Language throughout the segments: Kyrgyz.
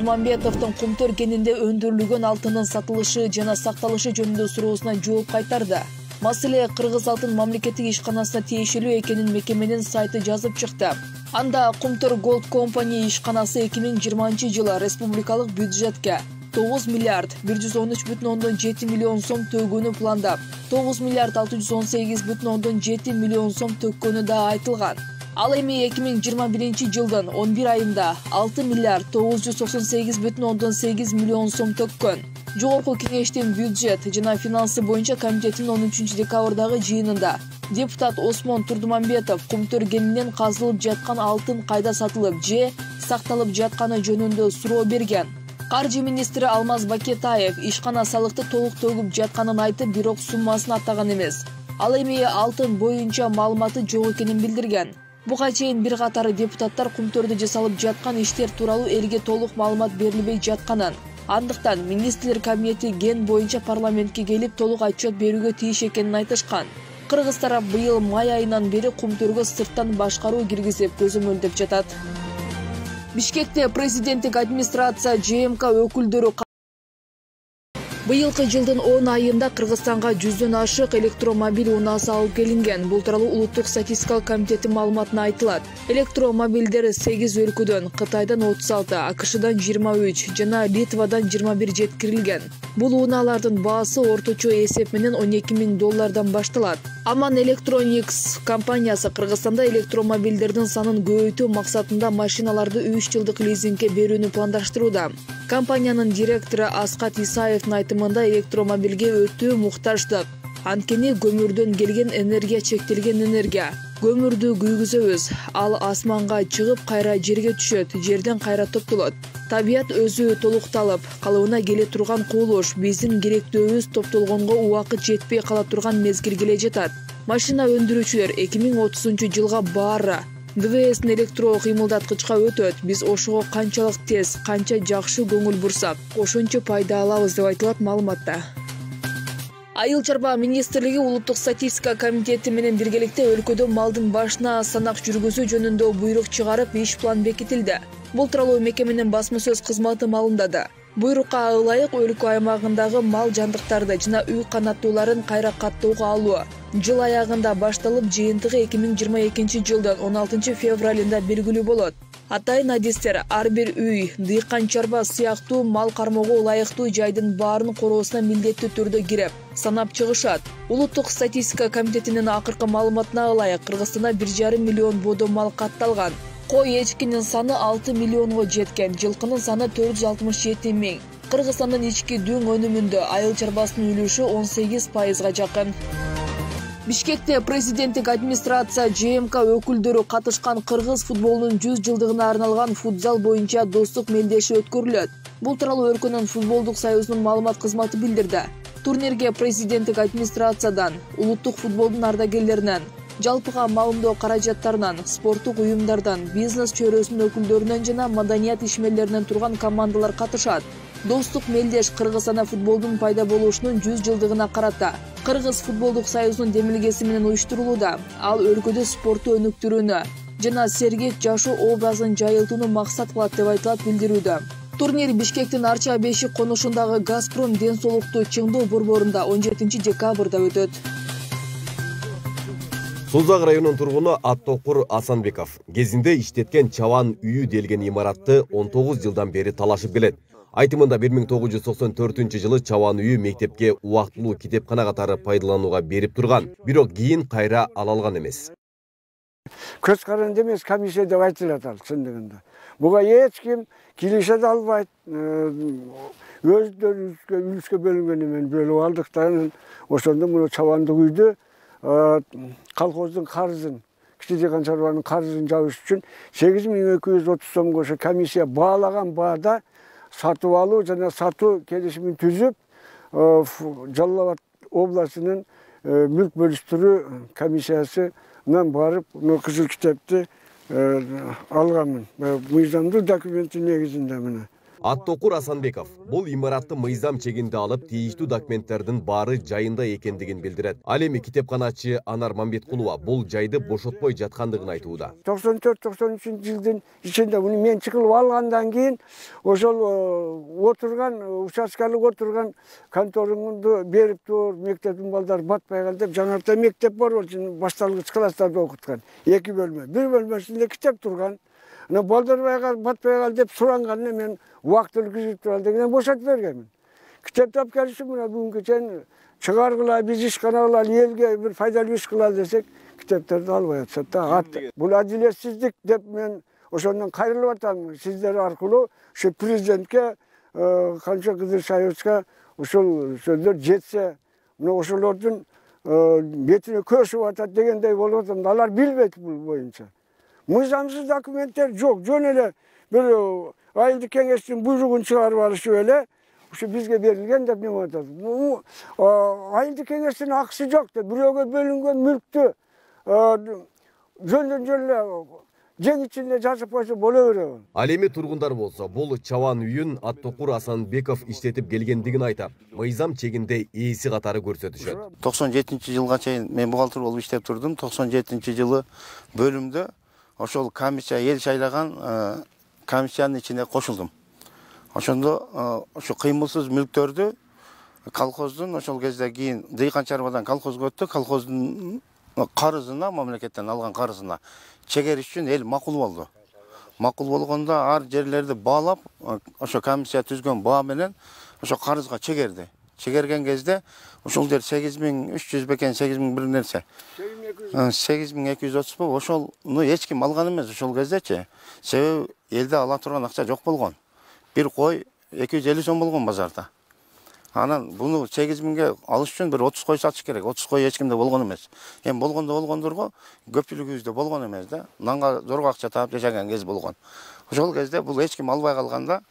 Турдумамбетовдун Кумтөр кенинде өндүрүлгөн алтындын сатылышы жана сакталышы жөнүндө суроосуна жооп кайтарды. Маселе Кыргыз алтын мамлекеттик ишканасына тиешелүү экенин мекеменин сайты жазып чыкты. Анда Кумтөр Gold Company ишканасы 2020-жылы республикалык бюджетке 9 миллиард 113,7 миллион сом төгүүнү пландап, 9 миллиард 618,7 миллион сом төккөнү да айтылган. Ал эми 2021-жылдын 11 айында 6 миллиард 998,8 миллион сом төккөн. Жогорку кеңештин бюджет жана финансы боюнча комитетинин 13 декабрдагы жыйынында депутат Осмон Турдумамбетов Кумтөр кенинен казылып жаткан алтын кайда сатылып же сакталып жатканы жөнүндө суроо берген. Каржы министри Алмаз Бакетаев ишкана салыкты толук төгүп жатканын айтып, бирок суммасын атаган эмес. Ал эми алтын боюнча маалыматы жок экенин билдирген. Буга чейин бир катар депутаттар Кумтөрдө жасалып жаткан иштер тууралуу элге толук маалымат берилбей жатканын, андыктан министрлер кабинети ген боюнча парламентке келип толук отчет берүүгө тийиш экенин айтышкан. Кыргыз тарап быйыл май айынан бери Кумтөргө сырттан башкаруу киргизип көзөмөлдөп жатат. Бишкекте президенттик администрация ЖМК өкүлдөрү быйылкы жылдын 10 айында Кыргызстанга 100дөн ашык электромобиль унаасы алып келинген. Бул тууралуу Улуттук статистикалык комитеттин маалыматына айтылат. Электромобилдер 8 өлкөдөн, Кытайдан 36, АКШдан 23 жана Литвадан 21 жеткирилген. Бул унаалардын баасы орточо эсеп менен $12,000 башталат. Аман Electronics компаниясы Кыргызстанда электромобилдердин санын көбөйтүү максатында машиналарды 3 жылдык лизингге берүүнү пландаштырууда. Компаниянын директору Аскат Исаевдин айтымында электромобилге өтүү муктаждык. Анткени көмүрдөн келген энергия чектелген энергия. Көмүрдү күйгүзөбүз, ал асманга чыгып кайра жерге түшөт, жерден кайра топтолот. Табият өзү толукталып, калыбына келе турган кубулуш, биздин керектөөбүз топтолгонго убакыт жетпей кала турган мезгил келе жатат. Машина өндүрүүчүлөр 2030-жылга баары ДВС'nin электро кыймылдаткычка өтөт. Биз ошого канчалык тез, канча жакшы көңүл бурсак, ошончо пайда алабыз деп айтылат маалыматта. Айыл чарба министрлиги Улуттук статистика комитети менен биргеликте өлкөдө малдын башына санак жүргүзүү жөнүндө буйрук чыгарып, иш план бекитилди. Бул тууралуу мекеменин басма сөз кызматы маалымдады. Буйрукка ылайык өлкө аймагындагы мал жандыктарды жана үй канаттууларын кайра каттоого алуу жыл аягында башталып, жыйынтыгы 2022-жылдын 16 февралында белгилүү болот. Атайын адистер ар бир үй, дыйкан чарба сыяктуу мал кармоого ылайыктуу жайдын баарын короосуна милдеттүү түрдө кирип, санап чыгышат. Улуттук статистика комитетинин акыркы маалыматына ылайык Кыргызстанда 1,5 миллион бодо мал катталган. Кой эчкинин саны 6 миллионго жеткен, жылкынын саны 467 миң. Кыргызстандын ички дүң өнүмүндө айыл чарбасынын үлүшү 18%га жакын. Бишкекте президенттик администрация ЖМК өкүлдөрү катышкан кыргыз футболунун 100 жылдыгына арналган футзал боюнча достук мелдеши өткөрүлөт. Бул тууралуу өлкөнүн футболдук союзунун маалымат кызматы билдирди. Турнирге президенттик администрациядан, улуттук футболдун ардагерлеринен, жалпыга маалымдоо каражаттарынан, спорттук уюмдардан, бизнес чөйрөсүнүн өкүлдөрүнөн жана маданият ишмерлеринен турган командалар катышат. Достук мелдеш Кыргызстанда футболдун пайда болушунун 100 жылдыгына карата Кыргыз футболдук союзунун демилгеси менен уюштурулууда. Ал өлкөдө спортту өнүктүрүүнү жана сергек жашоо образын жайылтууну максат кылат деп айтылат билдирүүдө. Турнир Бишкектин Арча Бешик конушундагы Газпром ден соолуктуу чыңдоо борборунда 17 декабрда өтөт. Сулзак районунун тургуну Аттокур Асанбеков кезинде иштеткен чабан үйү делген имаратты 19 жылдан бери талашып келет. Айтымында 1994-жылы чабан үйү мектепке убактылуу китепкана катары пайдаланууга берип турган, бирок кийин кайра ала алган эмес. Көз каранды эмес комиссия деп айтылат ал чындыгында. Буга эч ким килише да албайт. Өздөрүбүзгө үлүскө бөлүнгөн эмен бөлүп алдыктан ошондо мына чабандык үйдү колхоздун карызын, кичинекей чарбанын карызын жабыш үчүн 8230 сомго ошо комиссия баалаган баада сатып алуу жана сатуу келишимин түзүп, Жалал Абад областынын мүлк бөлүштүрүү комиссиясынан барып, кызыл китепти алганмын. Мыйзамдуу документтин негизинде мына. Аттокур Асанбеков бул имаратты мыйзам чегинде алып, тийиштүү документтердин баары жайында экендигин билдирет. Ал эми китепканачы Анар Мамбеткулова бул жайды бошотпой жаткандыгын айтууда. 94-93 жылдын ичинде муну мен чыгылып алгандан кийин ошол отурган участкалык отурган контораңды берип тур, мектептин балдары батпай калды деп жаңырта мектеп бар болчу, башталгыч класстарда окуткан. 2 бөлмө. Бир бөлмөсүндө китеп турган. Балдар батпай калды деп суранганына мен убакыт өткүзүп туралы деген бошотуп бергенмин. Китеп тап келишип мына бүгүнкү чейин чыгаргыла, биз ишкана кылалы, элге бир пайдалуу иш кылалы десек, китептерди албай атышат да. Бул адилетсиздик деп мен ошондон кайрылып атам. Сиздер аркылуу ушу президентке, канча Кызылшаевичке ушул сөздөр жетсе, мына ошолордун бетине көшүп атат дегендей болуп атам. Алар билбейт бул боюнча. Мыйзамсыз документтер жок, жөн эле бир айылдык кеңештин буйругун чыгарып алышып эле ушу бизге берилген деп неме атат. Айылдык кеңештин акысы жок деп бирөөгө бөлүнгөн мүлктү жөндөн эле жең ичинде жазып койсо боло береби. Ал эми тургундар болсо, бул чабан үйүн Аттокур Асанбеков иштетип келгендигин айтап, мыйзам чегинде ээси катары көрсөтүшөт. 97-жылга чейин мен бухгалтер болуп иштеп турдум. 97-жылы бөлүмдө ошол комиссия эл шайлаган комиссиянын ичине кошулдум. Ошондо ошо кыймылсыз мүлктөрдү колхоздун ошол кезде кийин Дыйкан чарбадан колхозго өттү. Колхоздун карызына, мамлекеттен алган карызына чегериш үчүн эл макул болду. Макул болгондо ар жерлерди баалап, ошо комиссия түзгөн баа менен ошо карызга чегерди. Чегерген кезде ошол жер 8300 бекен, 8000 бир нерсе. 8230 болуп, ошолну эч ким алган эмес ошол кездечи. Себеби элде ала турган акча жок болгон. Бир кой 250 сом болгон базарда. Анан буну 8000ге алыш үчүн бир 30 кой сатыш керек. 30 кой эч кимде болгон эмес. Эми болгондорго көпчүлүгүбүздө болгон эмес да. Нанга зорго акча таап жашаган кез болгон. Ошол кезде бул эч ким албай калганда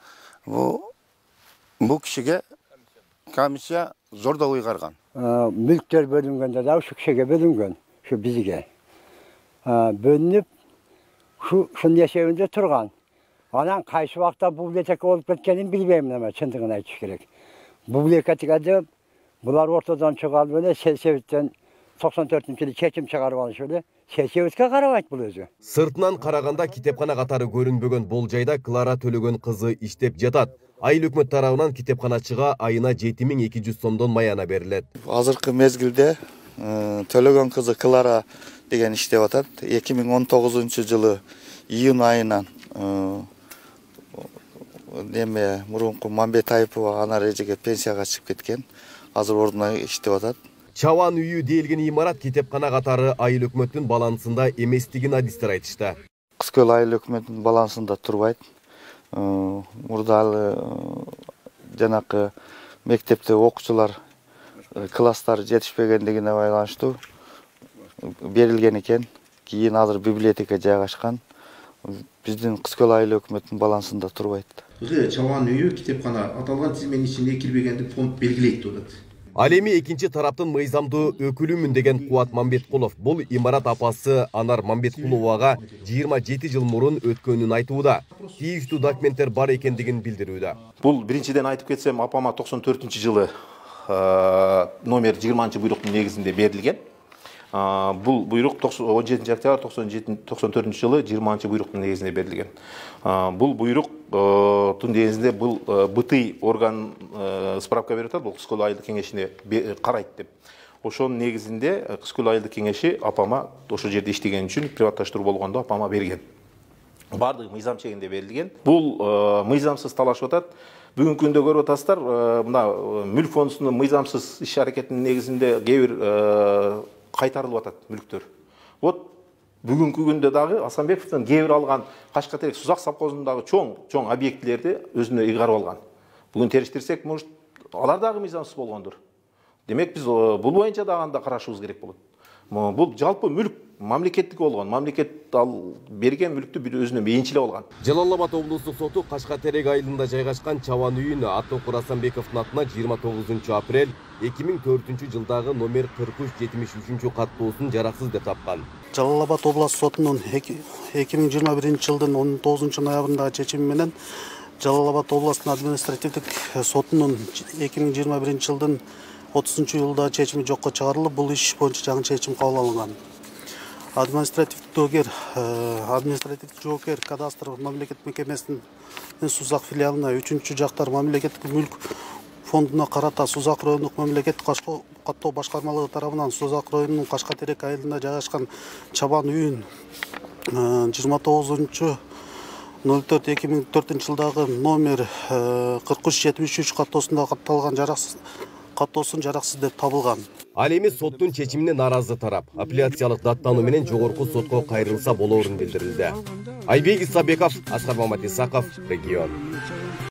бул кишиге комиссия зордо ыйгарган. Мүлктөр бөлүнгөндө да ушу кишиге бөлүнгөн, ушу бизге. Бөлүнүп, ушунун эсебинде турган. Анан кайсы убакта бул библиотека болуп кеткенин билбейм, эме чындыгын айтыш керек. Библиотекада булар ортодон чыгарып эле сельсоветтен 94-жылы чечим чыгарып алышып эле сельсоветке карабайт бул өзү. Сыртынан караганда китепкана катары көрүнбөгөн бул жайда Клара Төлөгөн кызы иштеп жатат. Айыл өкмөт тарабынан китепканачыга айына 7200 сомдон маяна берилет. Азыркы мезгилде Төлөгөн кызы Клара деген иштеп атат. 2019-жылы июнь айынан мурунку Мамбет Айыпова анар эжеге пенсияга чыгып кеткен. Азыр ордуна иштеп атат. Чабан үйү делген имарат китепкана катары айыл өкмөттүн балансында эместигин адистер айтышты. Кызкөл айыл өкмөттүн балансында турбайт. Мурда жанакы мектепте окуучулар класстар жетишпегендигине байланыштуу берилген экен. Кийин азыр библиотека жайгашкан. Биздин Кызкөл айыл өкмөттүн балансында турбайт. Чабан үйү китепкана аталган тизменин ичинде кирбегендик фонд белгилейт деп атат. Ал эми экинчи тараптын мыйзамдуу өкүлүмүн деген Кубат Мамбеткулов бул имарат апасы Анар Мамбеткуловага 27 жыл мурун өткөнүн айтууда. Тийиштүү документтер бар экендигин билдирүүдө. Бул биринчиден айтып кетсем, апама 94-жылы номер 20 буйруктун негизинде берилген. Бул буйрук 17 октябрь 94-жылы 20 буйруктун негизинде берилген. Бул буйруктун негизинде бул БТИ орган справка берип атат, бул Кызкөл айылдык кеңешине карайт деп. Ошонун негизинде Кызкөл айылдык кеңеши апама ошол жерде иштеген үчүн приватташтыруу болгондо апама берген. Бардыгы мыйзам чегинде берилген. Бул мыйзамсыз талашып атат. Бүгүнкү күндө көрүп атасыздар, мына мүлк фондунун мыйзамсыз иш аракетинин негизинде кээ бир кайтарылып атат мүлктөр. Вот бүгүнкү күндө дагы Асанбековдон кээ бир алган Кашкатерек Сузак совхозундагы чоң объектилерди өзүнө ыйгарып алган. Бүгүн териштирсек, может, алар дагы мыйзамсыз болгондур. Демек биз бул боюнча дагы анда карашыбыз керек болот. Бул жалпы мүлк мамлекеттик болгон. Мамлекет ал берген мүлктү бир өзүнө менчилеп алган. Жалал Абад облустук соту Кашкатерек айылында жайгашкан чабан үйүн Аттокур Асанбековдун атына 29 апрель 2004 жылдагы номер 4373 каттоосун жараксыз деп тапкан. Жалал Абад областык сотунун 2021 жылдын 19 ноябрындагы чечими менен Жалал Абад областын административдик сотунун 2021 жылдын 30 июлда чечими жокко чыгарылып, бул иш боюнча жаңы чечим кабыл алынган. Административдик жоокер кадастр мамлекеттик мекемесинин Сузак филиалына 3-жактар мамлекеттик мүлк фондуна карата Сузак райондук мамлекеттик каттоо башкармалыгы тарабынан Сузак районунун Кашкатерек айылында жайгашкан чабан үйүн 29/04/2004 жылдагы номер 4373 каттоосунда катталган каттоосун жараксыз деп табылган. Ал эми соттун чечимине нааразы тарап апелляциялык даттануу менен жогорку сотко кайрылса болоорун билдирилди. Айбек Исабеков, Аскар Маматисаков, Регион.